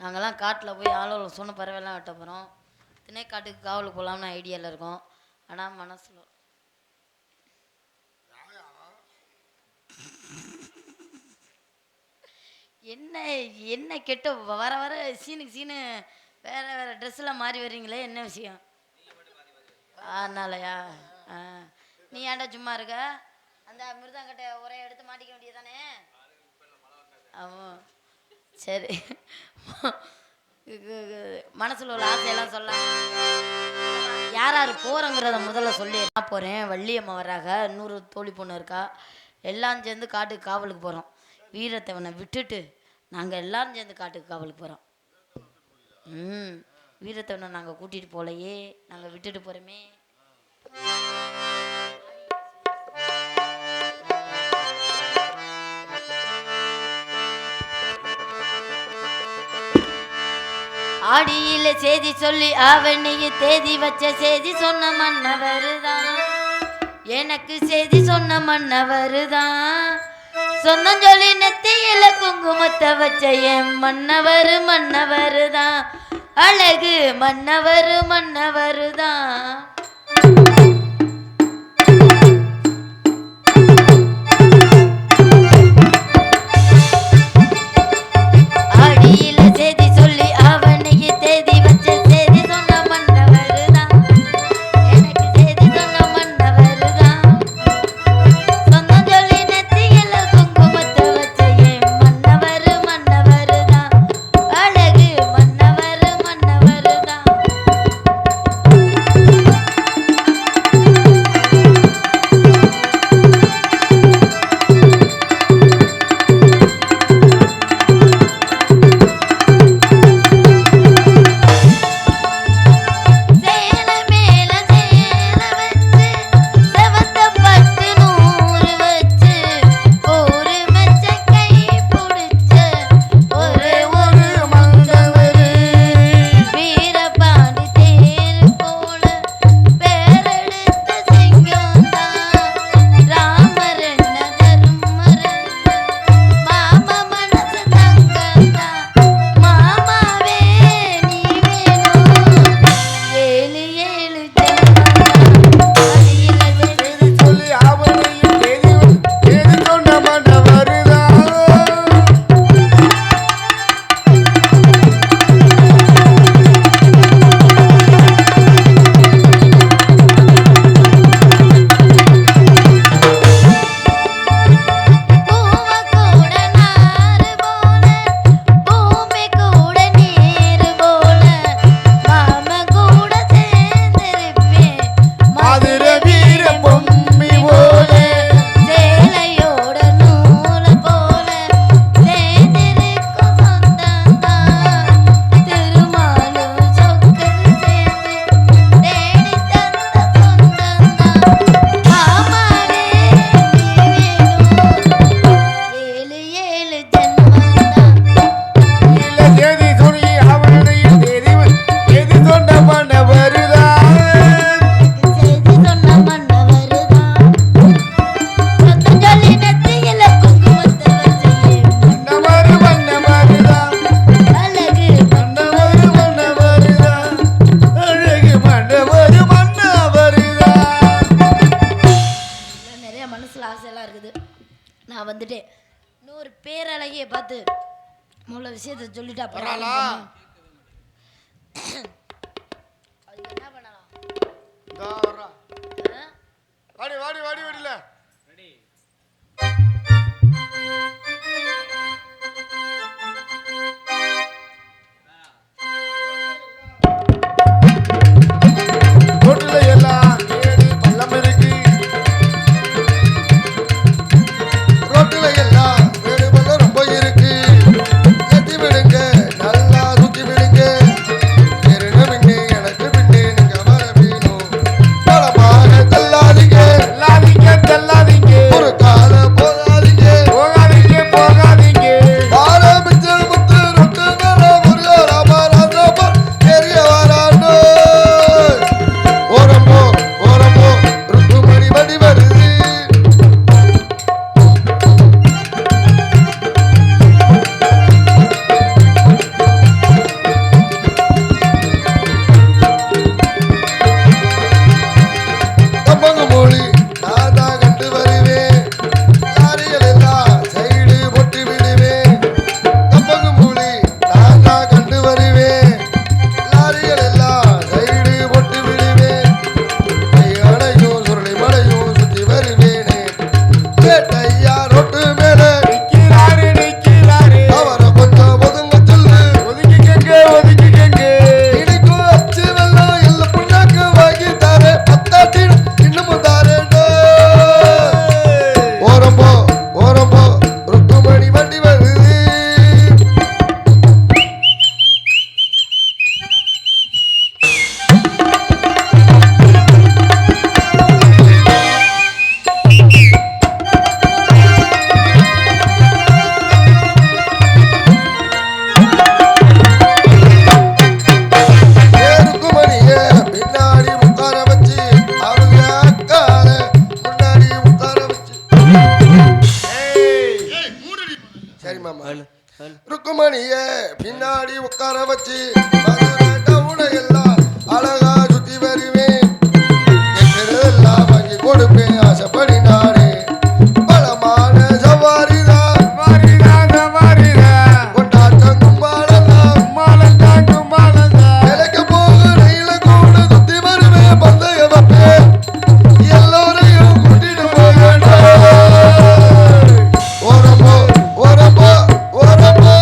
நாங்கள்லாம் காட்டில் போய் ஆளோல சொன்ன பறவைலாம் வெட்ட போகிறோம். திணை காட்டுக்கு காவலுக்கு போகலாம்னு ஐடியாவில் இருக்கோம். ஆனால் மனசில் என்ன என்ன கெட்ட வர வர சீனுக்கு சீனு வேறு வேறு ட்ரெஸ்ஸெல்லாம் மாறி வர்றீங்களே, என்ன விஷயம்? அதனாலயா? நீ ஏன்டா சும்மா இருக்க? அந்த மிருதங்கிட்ட ஒரே எடுத்து மாட்டிக்க வேண்டியதானே? ஆமாம், சரி. மனசில் உள்ள ஆசையெல்லாம் சொல்ல யார் யார் போகிறோங்கிறத முதல்ல சொல்லி. நான் போகிறேன், வள்ளியம்மா வர்றாங்க, இன்னொரு தோழி பொண்ணு இருக்கா, எல்லாம் சேர்ந்து காட்டுக்கு காவலுக்கு போகிறோம். வீரத்தவனை விட்டுட்டு நாங்கள் எல்லாரும் சேர்ந்து காட்டுக்கு காவலுக்கு போகிறோம். வீரத்தவனை நாங்கள் கூட்டிகிட்டு போகலையே, நாங்கள் விட்டுட்டு போகிறோமே. ஆடியில செய்தி சொல்லி அவனைய தேதி வச்ச செய்தி சொன்ன மன்னவருதான், எனக்கு செய்தி சொன்ன மன்னவருதான். சொந்தம் சொல்லி நெத்தியில குங்குமத்தை வச்ச என் மன்னவரு மன்னவருதான், அழகு மன்னவரு மன்னவருதான். சொல்லிட்டா என்ன பண்ணலாம்? வாடி வாடி வாடி வாடில ரோட்டுல எல்லாம் ஏடி பள்ளம் இருக்கு, ரோட்டுல எல்லாம் ஏடி பள்ளம் ரொம்ப இருக்கு. ஏத்தி விடுங்க, நல்லா தூக்கி விடுங்க, எனக்கு பின்னே நீங்க வர வேணும். தள்ளாதீங்க தள்ளாதீங்க தள்ளா சரி மாமா. ஹலோ ஹலோ ருக்குமணியே பின்னாடி உட்கார வச்சு டவுனை எல்லாம் அழகா சுத்தி வருவேன். எல்லாம் வாங்கி கொடுப்பேன் ஆசைப்படி நானே. பலமான சவாரிதான் கொண்டாட்டம் கும்பாலந்தான் விலைக்கு போக ரயில கூட சுத்தி வருவேன். பந்தய வைப்பேன் எல்லோரையும் கூட்டிட்டு போவேன். ஓரம்போ ஓரம்போ ஓரம்போ.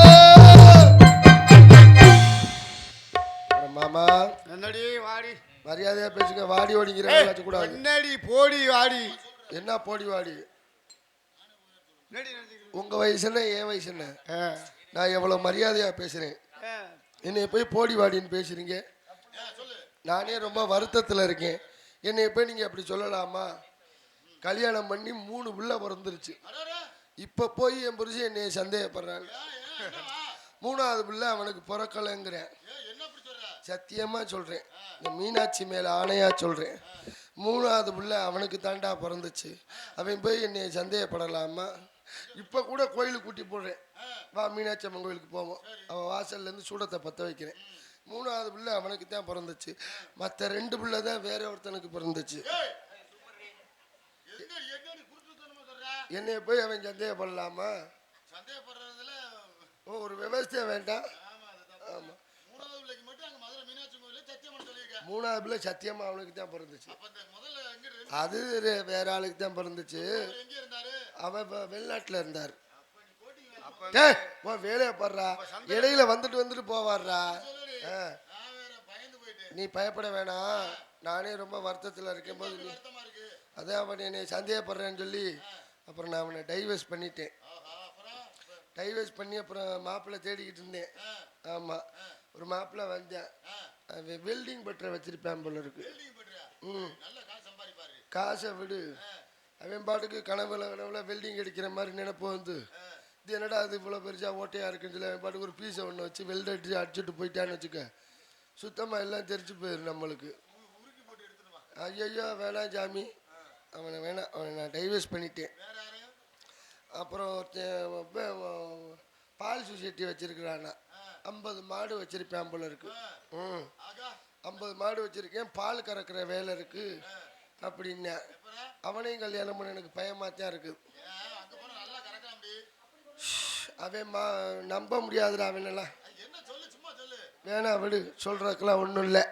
மாமா என்னடி வாடி மரியாதையா பேசுங்க. வாடி ஓடிங்கிற கூடாது. என்னடி போடி வாடி என்ன போடி வாடி? என்னடி நினைச்சுக்கிட்டு? உங்க வயசு என்ன என் வயசு என்ன? நான் எவ்வளவு மரியாதையா பேசுறேன். என்னை போய் போடி வாடின்னு பேசுறீங்க. நானே ரொம்ப வருத்தத்தில் இருக்கேன். என்னை போய் நீங்க அப்படி சொல்லலாமா? கல்யாணம் பண்ணி 3 பிள்ளை பிறந்துருச்சு. இப்ப போய் என் புருஷன் என்னை சந்தேகப்படுறாங்க. 3வது பிள்ளை அவனுக்கு பிறக்கலைங்கிறேன். சத்தியமா சொல்றேன். இந்த மீனாட்சி மேல ஆணையா சொல்றேன். 3வது பிள்ளை அவனுக்கு தாண்டா பிறந்துச்சு. அவன் போய் என்னை சந்தேகப்படலாமா? இப்ப கூட கோயிலுக்கு கூட்டி போடுறேன். வா மீனாட்சி அம்மன் கோயிலுக்கு போவோம். அவன் வாசல்ல இருந்து சூடத்தை பத்த வைக்கிறேன். 3வது பிள்ளை அவனுக்கு தான் பிறந்துச்சு. மற்ற 2 பிள்ளை தான் வேற ஒருத்தனுக்கு பிறந்துச்சு. என்னைய போய் அவன் சந்தேகப்படலாமா? ஒரு விவசாயம் வேண்டாம். ஆமா 3வது பிள்ளை சத்தியமா அவனுக்கு தான் பிறந்துச்சு. அது வேற ஆளுக்கு தான் பிறந்துச்சு. அவன் வெளிநாட்டுல இருந்தார். வேலையை பாடுறா. இடையில வந்துட்டு போவாடுறா. நீ பயப்பட வேணாம். நானே ரொம்ப வருத்தத்தில் இருக்கும் போது நீ அதான் அவன் என்னை சந்தேகப்படுறேன்னு சொல்லி அப்புறம் நான் அவனை டைவர்ஸ் பண்ணிட்டேன். டைவர்ஸ் பண்ணி அப்புறம் மாப்பிள்ளை தேடிக்கிட்டு இருந்தேன். ஆமா ஒரு மாப்பிள்ளை வந்தேன். அவன் வெல்டிங் பட்டரை வச்சிருப்பேன் போல இருக்கு. காசை விடு. அவன் பாட்டுக்கு கனவுல வெல்டிங் அடிக்கிற மாதிரி நினைப்பு வந்து இது என்னடா அது இவ்வளோ பெருசா ஓட்டையா இருக்குன்னு சொல்லி அவன் பாட்டுக்கு ஒரு பீஸை ஒன்று வச்சு வெல்ட் அடிச்சுட்டு போயிட்டான்னு வச்சுக்க. சுத்தமாக எல்லாம் தெரிச்சு போயிரு நம்மளுக்கு. ஐயோ வேணாம் ஜாமி. அவனை வேணாம். அவனை நான் டைவர்ஸ் பண்ணிட்டேன். அப்புறம் பால் சொசைட்டி வச்சிருக்கிறானா 50 மாடு வச்சிருப்பேன் போல இருக்கு. 50 மாடு வச்சிருக்கேன். பால் கறக்கிற வேலை இருக்கு அப்படின்னா அவனையும் கல்யாணம் பண்ண எனக்கு பயமாத்தான் இருக்குது. அவன் நம்ப முடியாதுடா அவனெல்லாம். வேணா விடு. சொல்றதுக்கெல்லாம் ஒன்றும் இல்லை.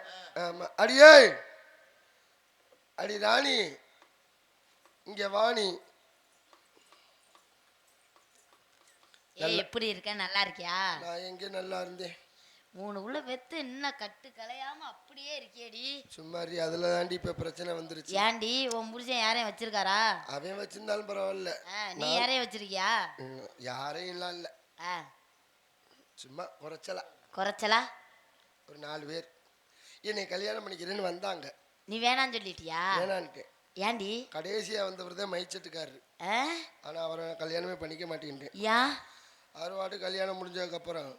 ஆமா அடியே அடி ராணி இங்க வாணி. எப்படி இருக்க? நல்லா இருக்கியா? நான் எங்க நல்லா இருந்தேன். 3 உள்ள வெத்து இன்னும் கட்டு கலையாம அப்படியே இருக்கியடி. சும்மாரி அதுல தாண்டி இப்ப பிரச்சனை வந்துருச்சு. ஏன்டி உன் புருஷன் யாரையும் வச்சிருக்காரா? அவன் வச்சிருந்தாலும் பரவாயில்ல. நீ யாரையும் வச்சிருக்கியா? யாரையும் இல்ல. சும்மா குறைச்சலா ஒரு 4 பேர் என்னை கல்யாணம் பண்ணிக்கிறேன்னு வந்தாங்க. நீ வேணான்னு சொல்லிட்டியா? வேணான்ட்டு. ஏன்டி? கடைசியா வந்தவர் தான் மைச்சட்டுக்காரரு. ஆனா அவரை கல்யாணமே பண்ணிக்க மாட்டேன். ஏன்? அறுவாடு கல்யாணம் முடிஞ்சதுக்கப்புறம்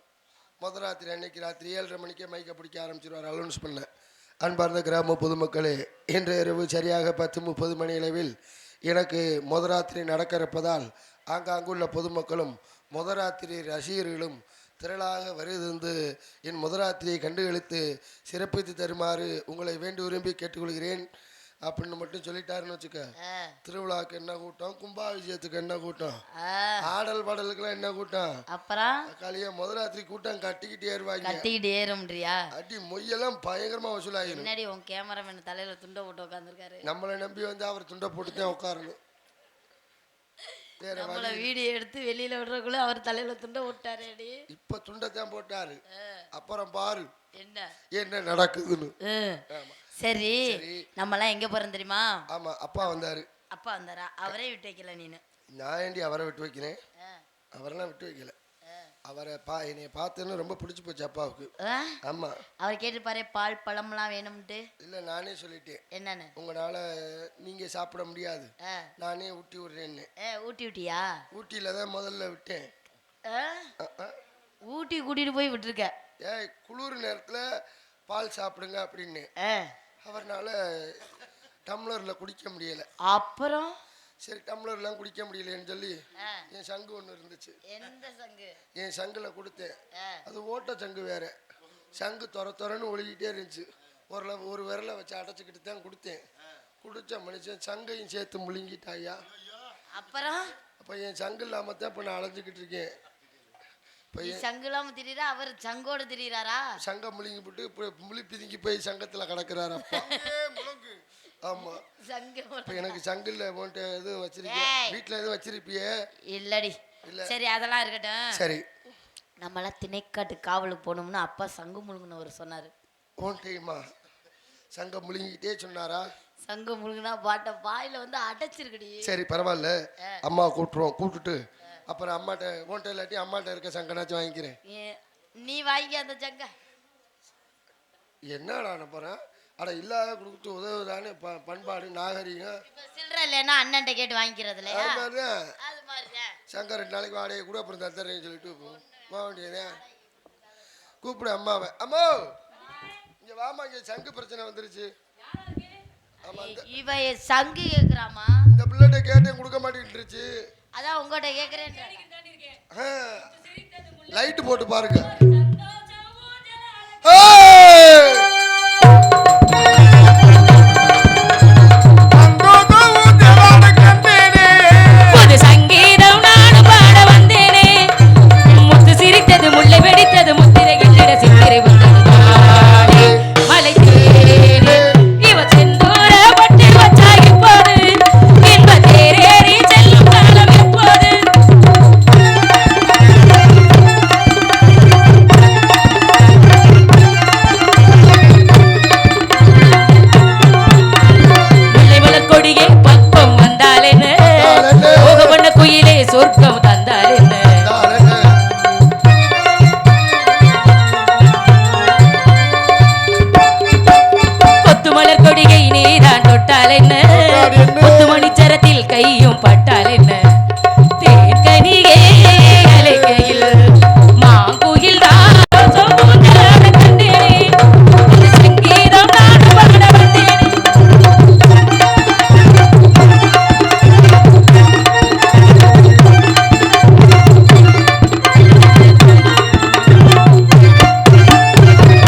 முதல் ராத்திரி அன்னைக்கு ராத்திரி 7:30 மணிக்கே மைக்கை பிடிக்க ஆரம்பிச்சிருவார். அலௌன்ஸ் பண்ண. அன்பார்ந்த கிராம பொதுமக்களே, இன்று இரவு சரியாக 10:30 மணி அளவில் எனக்கு முதல் ராத்திரி நடக்கிறப்பதால் ஆங்காங்குள்ள பொதுமக்களும் முதராத்திரி ரசிகர்களும் திரளாக வருகிருந்து என் முதராத்திரியை கண்டுகளித்து சிறப்பித்து தருமாறு உங்களை வேண்டி விரும்பி கேட்டுக்கொள்கிறேன் அப்படின்னு மட்டும் சொல்லிட்டாருன்னு வச்சுக்க. திருவிழாவுக்கு என்ன கூட்டம், கும்பாபிஷேகத்துக்கு என்ன கூட்டம், ஆடல் பாடலுக்குலாம் என்ன கூட்டம், அப்புறம் காலையா முதராத்திரி கூட்டம் கட்டிக்கிட்டு ஏறுவாங்க. கட்டிக்கிட்டு ஏறும்ன்றியா? அடி மொய்யெல்லாம் பயங்கரமா வசூலாயிரும். என்னடி உன் கேமராமேன் தலையில துண்டை போட்டு உட்காந்துருக்காரு. நம்மளை நம்பி வந்து அவர் துண்டை போட்டு தான் உட்காரணும். நம்மள வீடியோ எடுத்து வெளியில விடுறதுக்குள்ள அவர் தலையில துண்டை விட்டாரு. இப்ப துண்டைத்தான் போட்டாரு. அப்புறம் பாரு என்ன என்ன நடக்குதுன்னு. சரி நம்ம எல்லாம் எங்க போறோம் தெரியுமா? ஆமா அப்பா வந்தாரு. அப்பா வந்தாரா? அவரே விட்டு வைக்கல நீனு? நான் ஏண்டி அவரை விட்டு வைக்கிறேன்? அவரெல்லாம் விட்டு வைக்கல. அவரை என்னைய பார்த்தேன்னு ரொம்ப பிடிச்சி போச்சு அப்பாவுக்கு. ஆமா அவர் கேட்டுப்பாரு பால் பழம்லாம் வேணும்ட்டு. இல்ல நானே சொல்லிட்டேன். என்னன்னு? உங்களால நீங்க சாப்பிட முடியாது, நானே ஊட்டி விடுறேன்னு. ஊட்டி விட்டியா? ஊட்டியில தான் முதல்ல விட்டேன். ஊட்டி கூட்டிட்டு போய் விட்டுருக்க. குளிர் நேரத்துல பால் சாப்பிடுங்க அப்படின்னு. அவர்னால டம்ளர்ல குடிக்க முடியல. அப்புறம் சரி டம்ளர்லாம் குடிக்க முடியலன்னு சொல்லி என் சங்கு ஒன்று இருந்துச்சு. எந்த சங்கு? என் சங்கில் கொடுத்தேன். அது ஓட்ட சங்கு வேற. சங்கு தொரன்னு ஒழுகிட்டே இருந்துச்சு. ஒரு விரலை வச்சு அடைச்சிக்கிட்டு தான் கொடுத்தேன். குடிச்ச மனுஷன் சங்கையும் சேர்த்து முழுங்கிட்டாயா. அப்புறம் அப்போ என் சங்கு இல்லாம தான் இப்போ நான் அலைஞ்சிக்கிட்டு இருக்கேன். சங்கு இல்லாம திரியறா, அவர் சங்கோட திரியறாரா? சங்க முழுங்கி போட்டு இப்போ முழி பிதுங்கி போய் சங்கத்துல கிடக்குறாரு அப்பா. ஆமா சங்கு இப்போ எனக்கு சங்குல போட்டு எதுவும் வச்சிருக்கேன். வீட்டுல எதுவும் வச்சிருப்பியே? இல்லடி. சரி அதெல்லாம் இருக்கட்டும். சரி நம்மளாம் திணைக்காட்டு காவலுக்கு போனோம்னா அப்பா சங்கு முழுங்கினவர் சொன்னாரு. ஓன் டைமா சங்க முழுங்கிட்டே சொன்னாரா? சங்கு முழுங்கினா பாட்ட வாயில வந்து அடைச்சிருக்கடி. சரி பரவாயில்ல, அம்மா கூப்பிட்டுட்டு அப்புறம் அம்மாட்ட ஓன்ட்ட இல்லாட்டி அம்மாட்ட இருக்க சங்கனாச்சும் வாங்கிக்கிறேன். நீ வாங்கி அந்த சங்க. என்னடா போறேன்? அட இல்லாத கொடுத்து உதவுதானே பண்பாடு நாகரிகம். சில்லற இல்லைன்னா அண்ணன்ட்ட கேட்டு வாங்கிக்கிறது இல்லையா? அது மாதிரி சங்க 2 நாளைக்கு வாடகை கூட அப்புறம் தத்துறேன்னு சொல்லிட்டு போக வேண்டியதே. கூப்பிடு அம்மாவை. அம்மா இங்க வாமா, இங்க சங்கு பிரச்சனை வந்துருச்சு. இவ சங்கு கேக்குறாமா? இந்த பிள்ளைகிட்ட கேட்டேன் கொடுக்க மாட்டேன்ருச்சு. அதான் உங்ககிட்ட கேக்குறேன். லைட் போட்டு பாருங்க. புது சங்கீதம் நானும் பாட வந்தேனே, முத்து சிரித்தது முல்லை வெடித்தது முத்திரை கட்டிட சித்திரை வந்தது மலை தேனே இவ செந்தூர பட்டு வச்சாகி போது இன்ப தேரேறி செல்லும் காலம் எப்போது. முல்லை மலர் கொடியே பக்கம் வந்தாலென்ன, போக பண்ண குயிலே சொர்க்கம் தந்தாலென்ன. கொத்துமலர் கொடிகை நீதான் தொட்டால் என்ன, கொத்துமணிச்சரத்தில் கையும் பட்டால் என்ன. தேன்கனியே அலைகையில் மாங்குயில் தான் சோதராட கண்டேனே, புது சங்கீதம் நான் பாட வந்தேனே.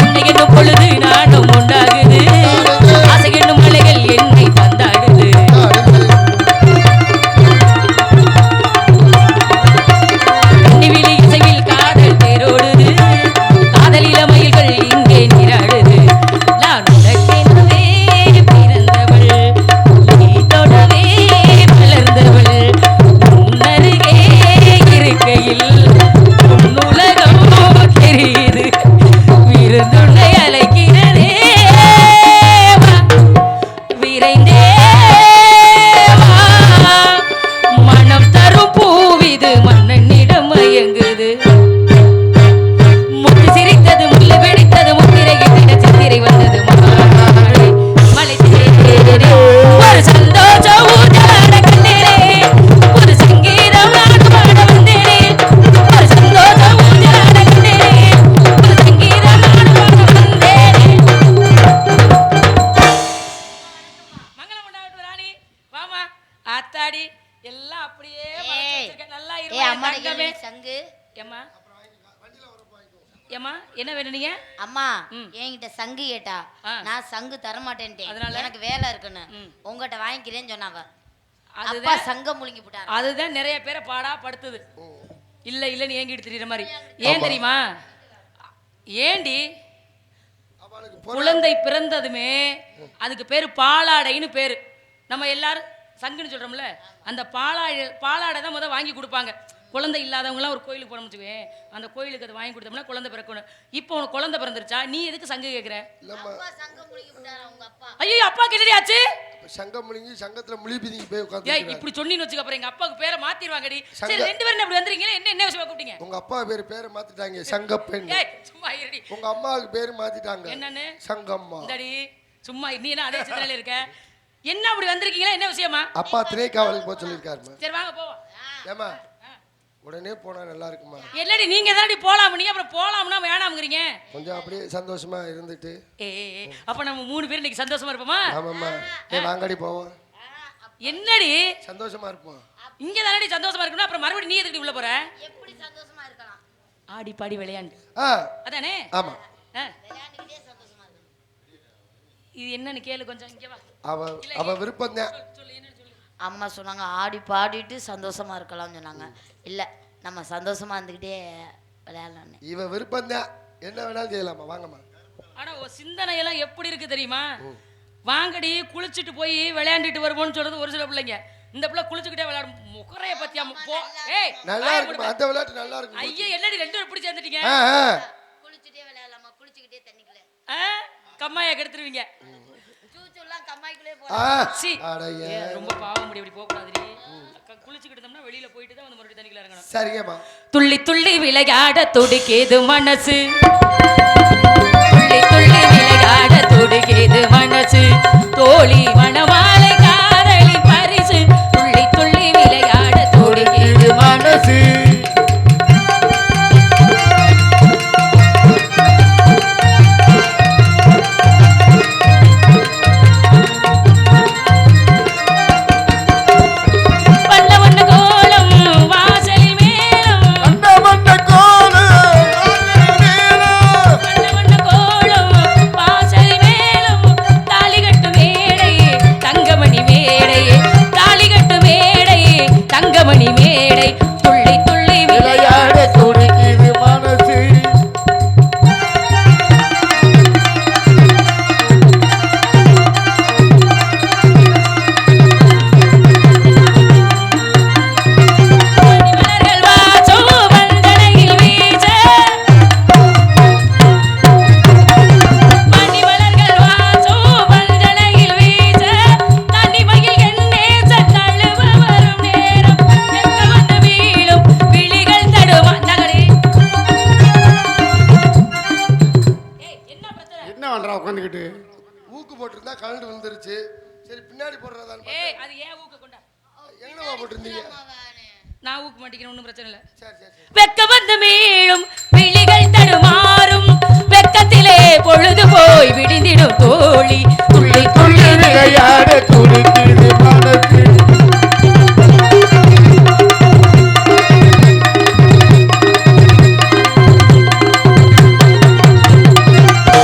உன்னை என்னும் பொழுது நானும் உண்டாகுது, ஆசை என்னும் மலைகள் என்னை பந்தாடுது. நிவிழி இசைவில் காதல் தேரோடுது, காதலில மயில்கள் இங்கே நீராடுது. நான் உனக்கெனவே பிறந்தவள், நீ தொடவே மலர்ந்தவள். உன்னருகே இருக்கையில் உன்னுலகம் தெரியுது, விருந்துள்ளை அழைக்கிறதே வா, விரைந்தே வா. மனம் தரும் பூவிது மன்னனிடம் மயங்குது, முத்து சிரித்தது முள்ளு வெடித்தது முத்திரை கிட்டிட சித்திரை வந்தது மாலை மலை தேரே ஒரு சந்தோஷம் ஊஞ்சலாட கண்டேனே, புது சங்கீதம் நான் பாட வந்தேனே. ஒரு சந்தோஷம் ஊஞ்சலாட கண்டேனே, புது சங்கீதம் நான் பாட வந்தேனே. மங்களம் உண்டாகட்டும் ராணி. வாமா ஆத்தாடி எல்லாம் அப்படியே மறைச்சு வச்சிருக்க. நல்லா அம்மா இருமா சங்கு. ஏம்மா ஏம்மா என்ன வேணும் நீங்க? அம்மா என்கிட்ட சங்கு கேட்டா நான் சங்கு தர மாட்டேன்ட்டேன். அதனால? எனக்கு வேலை இருக்குன்னு உங்ககிட்ட வாங்கிக்கிறேன்னு சொன்னாங்க. அப்பா அதுதான் சங்க முழுங்கி போட்டாரு. அதுதான் நிறைய பேரை பாடா படுத்துது. இல்ல இல்லன்னு ஏங்கிட்டு தெரியுற மாதிரி. ஏன் தெரியுமா? ஏண்டி குழந்தை பிறந்ததுமே அதுக்கு பேரு பாலாடைன்னு பேரு. நம்ம எல்லாரும் சங்குன்னு சொல்றோம்ல, அந்த பாலாடை தான் முத வாங்கி கொடுப்பாங்க. குழந்தை இல்லாதவங்களாம் ஒரு கோயிலுக்கு போனோம்னு வச்சுக்கோங்க, அந்த கோயிலுக்கு அதை வாங்கி கொடுத்தோம்னா குழந்தை பிறக்கணும். இப்போ உனக்கு குழந்தை பிறந்துருச்சா, நீ எதுக்கு சங்கு கேட்குற? அப்பா சங்க முழுங்கி போட்டாரா உங்க அப்பா? ஐயோ அப்பா கிட்டே ஆச்சு. சங்கம் முழுங்கி சங்கத்துல முழி பிதுங்கி போய் ஏய் உட்காந்து இப்படி சொன்னீன்னு வச்சுக்க, அப்புறம் எங்க அப்பாவுக்கு பேரை மாத்திடுவாங்கடி. சரி 2 பேரும் அப்படி வந்துறீங்களா? என்ன விஷயமா கூப்பிட்டீங்க? உங்க அப்பா பேரை மாத்திட்டாங்க சங்கப்பெண். ஏய் சும்மா இருடி. உங்க அம்மாவுக்கு பேரு மாத்திட்டாங்க என்னன்னு? சங்கம்மா. இந்தடி சும்மா நீ என்ன அதே சிந்தனையில இருக்க? என்ன அப்படி வந்திருக்கீங்களா? என்ன விஷயமா? அப்பா திணைக்காவலுக்கு போக சொல்லியிருக்காருமா. சரி வாங்க போவோம். ஏமா உடனே போனா நல்லா இருக்குமா? என்னடி நீங்க தானடி போலாம், நீங்க அப்புறம் போலாம்னா வேணாம்ங்கறீங்க. கொஞ்சம் அப்படியே சந்தோஷமா இருந்துட்டு அப்ப நம்ம 3 பேர் இன்னைக்கு சந்தோஷமா இருப்போமா? ஆமாம்மா வாங்கடி போவோம். என்னடி சந்தோஷமா இருப்போம். இங்க தானடி சந்தோஷமா இருக்கணும், அப்புறம் மறுபடியும் நீ எதுக்கு உள்ள போற? எப்படி சந்தோஷமா இருக்கலாம்? ஆடி பாடி விளையாண்டு ஆ அதானே? ஆமா. ஆ, விளையாண்டுக்கிட்டே சந்தோஷமா இருக்கணும். இது என்னன்னு கேளு கொஞ்சம், இங்க வா. அவ விருப்பம் தான். சொல்லு என்னன்னு சொல்லு. அம்மா சொன்னாங்க ஆடி பாடிட்டு சந்தோஷமா இருக்கலாம்னு சொன்னாங்க. இல்ல நம்ம சந்தோஷமா இருந்துக்கிட்டே விளையாடலான்னு. இவ விருப்பம் தான், என்ன வேணாலும் செய்யலாமா. வாங்கம்மா. ஆனா உன் சிந்தனை எல்லாம் எப்படி இருக்கு தெரியுமா? வாங்கடி குளிச்சுட்டு போய் விளையாண்டுட்டு வருவோம்னு சொல்றது ஒரு சில பிள்ளைங்க. இந்த பிள்ளை குளிச்சுக்கிட்டே விளையாடும். முகரைய பத்தியா போ. ஏய் நல்லா இருக்கும் அந்த விளையாட்டு, நல்லா இருக்கும். ஐயா என்னடி ரெண்டு பேரும் இப்படி சேர்ந்துட்டீங்க? குளிச்சுட்டே விளையாடலாமா? குளிச்சுக்கிட்டே தண்ணிக்குள்ள கம்மாயா கெடுத்துருவீங்க. சூச்செல்லாம் கம்மாய்க்குள்ளே சீ. அடைய ரொம்ப பாவம் முடி இப்படி போக கூடாதுடி. குளிச்சுக்கிட்டு இருந்தோம்னா வெளியில போயிட்டு தான் வந்து மறுபடியும் தண்ணிக்குள்ள இறங்கணும். சரிங்கம்மா. துள்ளி துள்ளி விளையாட துடிக்கேது மனசு, துள்ளி துள்ளி விளையாட துடிக்கேது மனசு, தோழி மணமாலை காதலி பரிசு, துள்ளி துள்ளி விளையாட துடிக்கேது மனசு. தங்கமணி மேடை துள்ளி துள்ளி விளையாட துடிக்குது மனசு. மலர்கள் வாசம் வந்தனையில் வீச, மணிமலர்கள் வாசம் வந்தனையில் வீச, தனிமையில் என் நேசம் தழுவ வரும் நேரம், எங்க வந்து வீழும் விழிகள் தடுமா நகரே. என்ன பிரச்சனை? என்ன பண்றா உட்காந்துக்கிட்டு? ஊக்கு போட்டிருந்தா கலண்டு வந்துருச்சு. சரி பின்னாடி போடுறதான்னு ஏய் அது ஏன் ஊக்க கொண்டா? எங்கனமா போட்டிருந்தீங்க? நான் ஊக்க மாட்டேங்கிறேன், ஒன்றும் பிரச்சனை இல்லை. சரி சரி சரி. வெக்க வந்து மீளும் விழிகள் தடுமாறும், வெக்கத்திலே பொழுது போய் விடிந்திடும் தோழி, துள்ளி துள்ளி விளையாட துடிக்குது மனசு.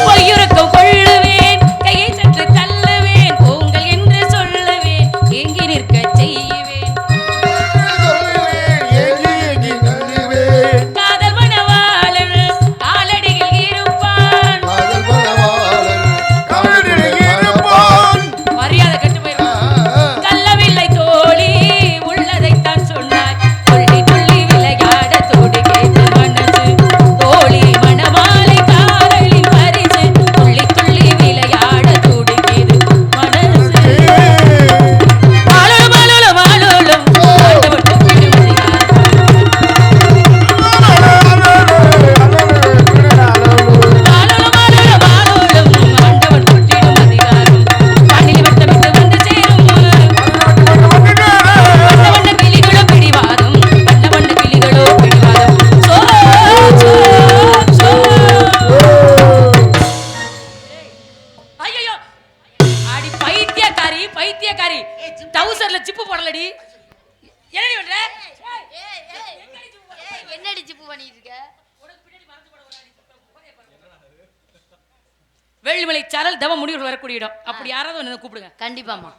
பொய்யுறக்கம் கொள்ளுவேன், கையை சற்று தள்ளுவேன், போங்கள் என்று சொல்லுவேன், ஏங்கி நிற்க செய்வேன், ஏங்கி ஏங்கி நழுவேன். காதல் மணவாளன் காலடியில் இருப்பான். காதல் மணவாளன் காலடியில் இருப்பான். மரியாதை கெட்டு போயிரும். கள்ளவில்லை தோழி உள்ளதைத்தான் சொன்னாய், துள்ளி துள்ளி விளையாட துடிக்கிறது மனசு, தோழி மணமாலை காதலின் பரிசு, துள்ளி துள்ளி விளையாட துடிக்கிறது மனசு. மாலுலும் மாலுலும் மாலுலும் ஆண்டவன் தொட்டிடும் அதிகாரம், வானிலை வட்டமிட்டு வந்து சேரும் வண்ண வண்ண கிளிகளோ பிடிவாதம், வண்ண வண்ண கிளிகளோ பிடிவாதம். So so so. ஐயையோ அடி பைத்தியக்காரி பைத்தியக்காரி, டவுசர்ல சிப்பு போடலடி. என்னடி பண்ற? என்னடி சிப்பு பண்ணிட்டு இருக்க? வெள்ளிமலை சாரல் தவ முடிவுகள் வரக்கூடிய இடம். அப்படி யாராவது ஒன்று கூப்பிடுங்க. கண்டிப்பாம்மா.